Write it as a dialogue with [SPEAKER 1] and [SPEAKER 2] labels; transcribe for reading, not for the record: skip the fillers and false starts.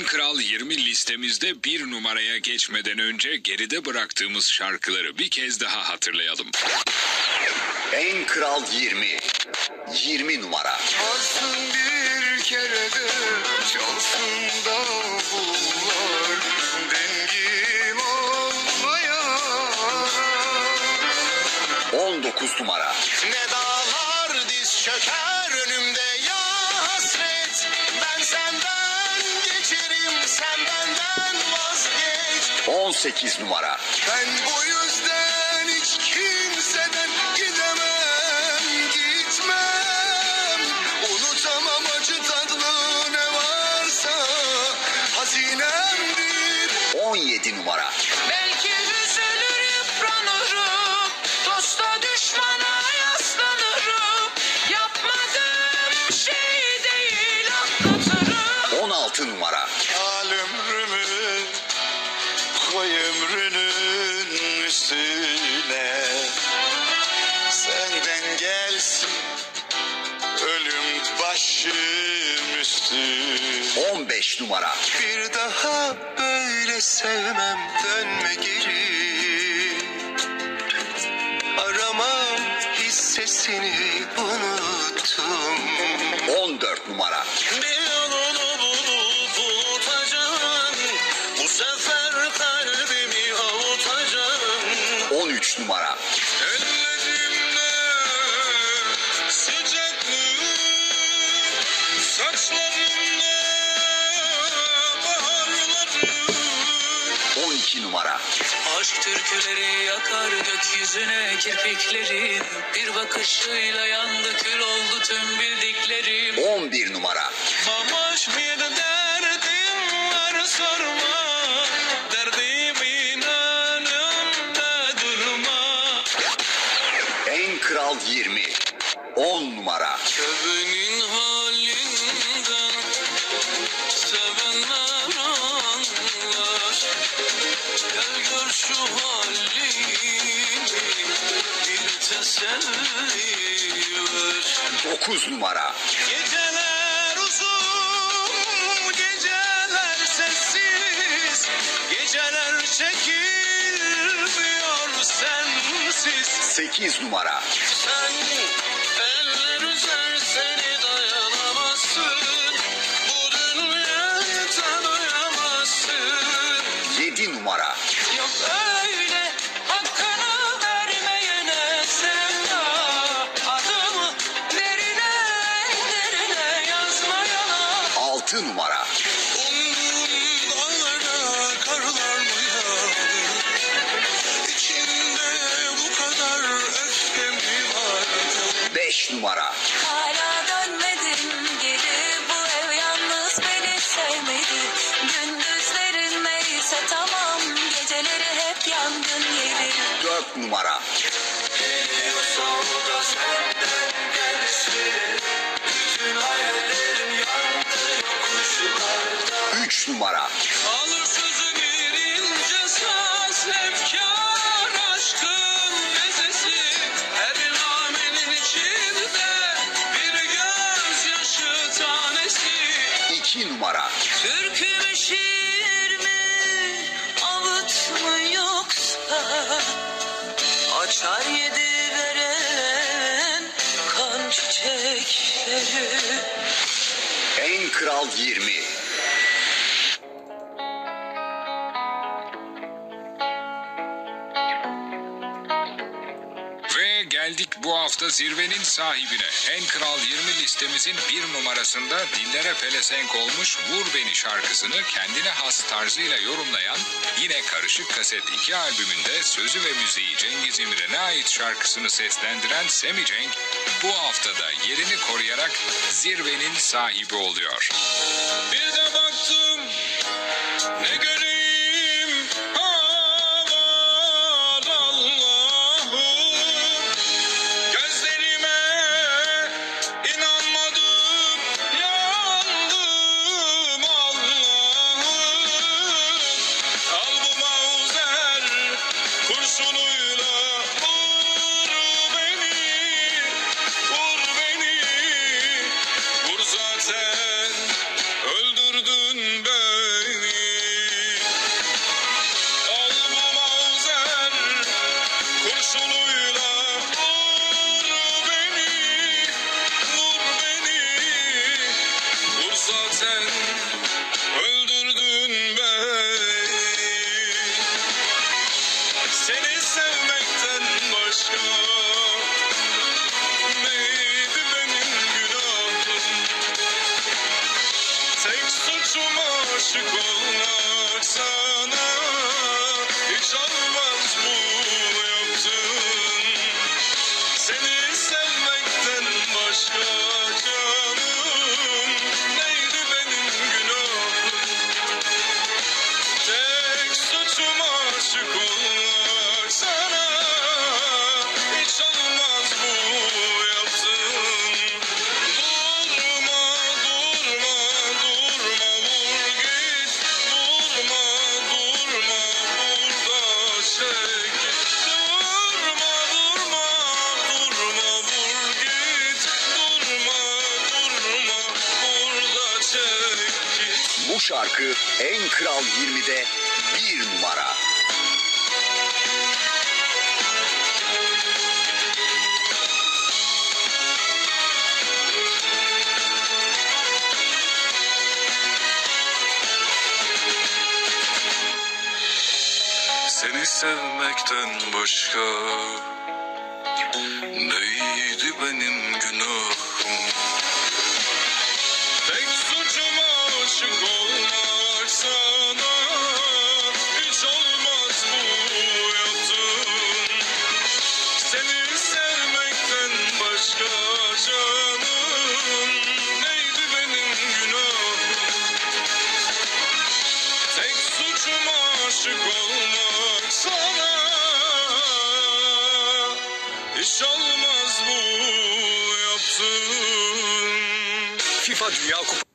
[SPEAKER 1] En Kral 20 listemizde bir numaraya geçmeden önce geride bıraktığımız şarkıları bir kez daha hatırlayalım.
[SPEAKER 2] En Kral 20. 20 numara.
[SPEAKER 3] Varsın bir kere de çalsın davullar, dengim olmayan.
[SPEAKER 2] 19 numara.
[SPEAKER 3] Ne dağlar diz çöker önümde ya hasret. Ben senden geçerim, sen benden vazgeç.
[SPEAKER 2] 18 numara.
[SPEAKER 3] Ben bu yüzden hiç kimseden gidemem, gitmem. Unutamam acı tatlı ne varsa hazinemdir.
[SPEAKER 2] 17 numara.
[SPEAKER 4] Belki üzülür yıpranırım, dosta düşmana yaslanırım. Yapmadığım şey değil atlatırım.
[SPEAKER 2] 16 numara.
[SPEAKER 3] Al ömrümü koy ömrünün üstüne. Senden gelsin ölüm başım üstüne.
[SPEAKER 2] 15 numara.
[SPEAKER 3] Bir daha böyle sevmem, dönme geri. Arama hissesini unuttum.
[SPEAKER 2] 14 numara.
[SPEAKER 3] Bir yolunu bulup unutacağım. Bu sefer kalbimi avutacağım.
[SPEAKER 2] 13 numara.
[SPEAKER 3] Ellerimde sıcaklık, saçlarımda baharları.
[SPEAKER 2] 12 numara.
[SPEAKER 4] Aşk türküleri yakar gökyüzüne kirpiklerin. Bir bakışıyla yandı kül oldu tüm bildiklerim.
[SPEAKER 2] 11 numara.
[SPEAKER 3] Mamaş bir derdim var sorma. Derdimin önümde durma.
[SPEAKER 2] En Kral 20. 10 numara.
[SPEAKER 3] Sevenin halinden sevenler anlar. Gel gör şu halimi, bir teselli ver.
[SPEAKER 2] 9 numara.
[SPEAKER 3] Geceler uzun, geceler sessiz, geceler çekilmiyor sensiz.
[SPEAKER 2] 8 numara.
[SPEAKER 3] Sen eller üzer seni dayanamazsın, bu dünyayı tanıyamazsın.
[SPEAKER 2] 7 numara.
[SPEAKER 4] Yok öyle hakkını vermeyene sevda. Adımı derine derine yazmayana.
[SPEAKER 2] 6 numara.
[SPEAKER 3] Umduğum dağlara karlar mı yağdı? İçinde bu kadar öfke mi vardı?
[SPEAKER 2] 5 numara.
[SPEAKER 5] Hala dönmedim geri, bu ev yalnız beni sevmedi. Gündüzlerin neyse tamam, geceleri hep yangın yeri.
[SPEAKER 2] 4 numara.
[SPEAKER 3] Geliyorsam da senden gelsin. Bütün hayallerim yandı yokuşlarda.
[SPEAKER 2] 3 numara.
[SPEAKER 3] Alır sözü girince saz efkar aşkın mezesi. Her namenin içinde bir gözyaşı tanesi.
[SPEAKER 2] 2 numara.
[SPEAKER 5] Türkü mü şiir mi, ağıt mı yoksa, açar yedi veren kan çiçekleri.
[SPEAKER 2] En Kral 20.
[SPEAKER 1] Ve geldik bu hafta zirvenin sahibine. En Kral 20 listemizin bir numarasında dillere pelesenk olmuş Vur Beni şarkısını kendine has tarzıyla yorumlayan, yine Karışık Kaset 2 albümünde sözü ve müziği Cengiz İmren'e ait şarkısını seslendiren Semi Cenk, bu haftada yerini koruyarak zirvenin sahibi oluyor.
[SPEAKER 3] Bir de baktım ne göreyim aman Allah'ım. Gözlerime inanmadım, yandım Allah'ım. Al bu mavzer kurşunuyla vur beni, vur beni. Vur zaten öldürdün beni. aşık olmak sana hiç olmaz bu yaptığın. Seni sevmekten başka canım neydi benim günahım? Tek suçum aşık olmak sana hiç olmaz bu yaptığın. Durma durma durma vur git. Durma durma burada çek git. Durma durma durma vur git. Durma durma burada çek git.
[SPEAKER 2] Bu şarkı En Kral 20'de 1 numara.
[SPEAKER 3] Seni sevmekten başka neydi benim günahım? Tek suçum aşık olmak sana hiç olmaz bu yaptığın. Seni sevmekten başka canım neydi benim günahım? Tek suçum aşık olmak sana hiç olmaz bu yaptığın.
[SPEAKER 1] FIFA Dünya Kupası